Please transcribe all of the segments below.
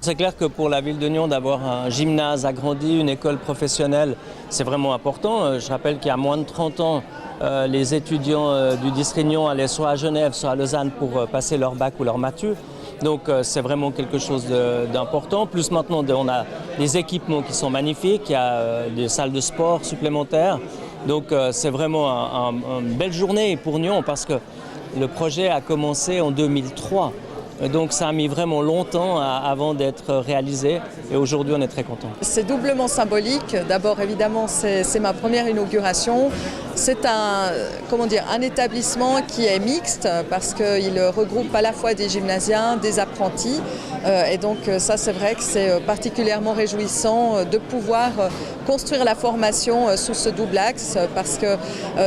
C'est clair que pour la ville de Nyon, d'avoir un gymnase agrandi, une école professionnelle, c'est vraiment important. Je rappelle qu'il y a moins de 30 ans, les étudiants du district Nyon allaient soit à Genève, soit à Lausanne pour passer leur bac ou leur matu. Donc c'est vraiment quelque chose d'important. Plus maintenant, on a des équipements qui sont magnifiques, il y a des salles de sport supplémentaires. Donc c'est vraiment une belle journée pour Nyon parce que le projet a commencé en 2003. Donc ça a mis vraiment longtemps avant d'être réalisé et aujourd'hui on est très contents. C'est doublement symbolique. D'abord évidemment c'est ma première inauguration. C'est un établissement qui est mixte parce qu'il regroupe à la fois des gymnasiens, des apprentis. Et donc ça c'est vrai que c'est particulièrement réjouissant de pouvoir construire la formation sous ce double axe parce que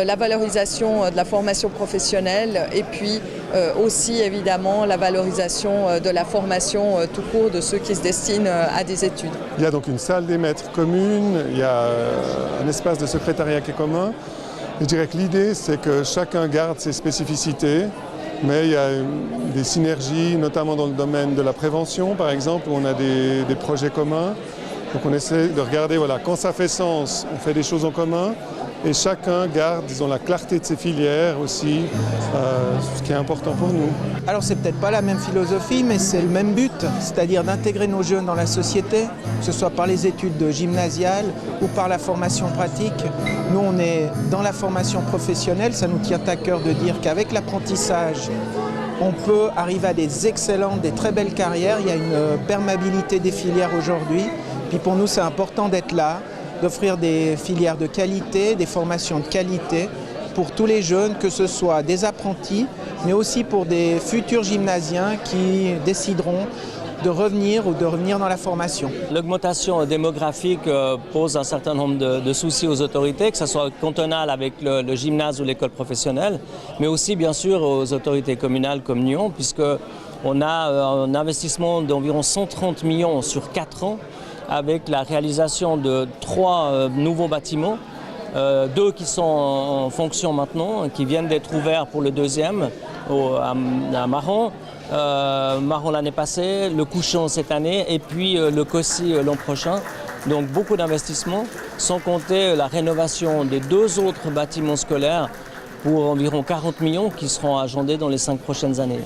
la valorisation de la formation professionnelle et puis aussi évidemment la valorisation de la formation tout court de ceux qui se destinent à des études. Il y a donc une salle des maîtres commune, il y a un espace de secrétariat qui est commun. Je dirais que l'idée c'est que chacun garde ses spécificités, mais il y a des synergies, notamment dans le domaine de la prévention par exemple, où on a des projets communs. Donc on essaie de regarder, voilà, quand ça fait sens, on fait des choses en commun et chacun garde, disons, la clarté de ses filières aussi, ce qui est important pour nous. Alors c'est peut-être pas la même philosophie, mais c'est le même but, c'est-à-dire d'intégrer nos jeunes dans la société, que ce soit par les études gymnasiales ou par la formation pratique. Nous on est dans la formation professionnelle, ça nous tient à cœur de dire qu'avec l'apprentissage, on peut arriver à des excellentes, des très belles carrières. Il y a une perméabilité des filières aujourd'hui. Puis pour nous, c'est important d'être là, d'offrir des filières de qualité, des formations de qualité pour tous les jeunes, que ce soit des apprentis, mais aussi pour des futurs gymnasiens qui décideront de revenir ou de revenir dans la formation. L'augmentation démographique pose un certain nombre de soucis aux autorités, que ce soit cantonal avec le gymnase ou l'école professionnelle, mais aussi bien sûr aux autorités communales comme Nyon, puisqu'on a un investissement d'environ 130 millions sur 4 ans, avec la réalisation de 3 nouveaux bâtiments, 2 qui sont en fonction maintenant, qui viennent d'être ouverts pour le deuxième à Maron. Maron l'année passée, le Couchon cette année et puis le Cossy l'an prochain. Donc beaucoup d'investissements, sans compter la rénovation des 2 autres bâtiments scolaires pour environ 40 millions qui seront agendés dans les 5 prochaines années.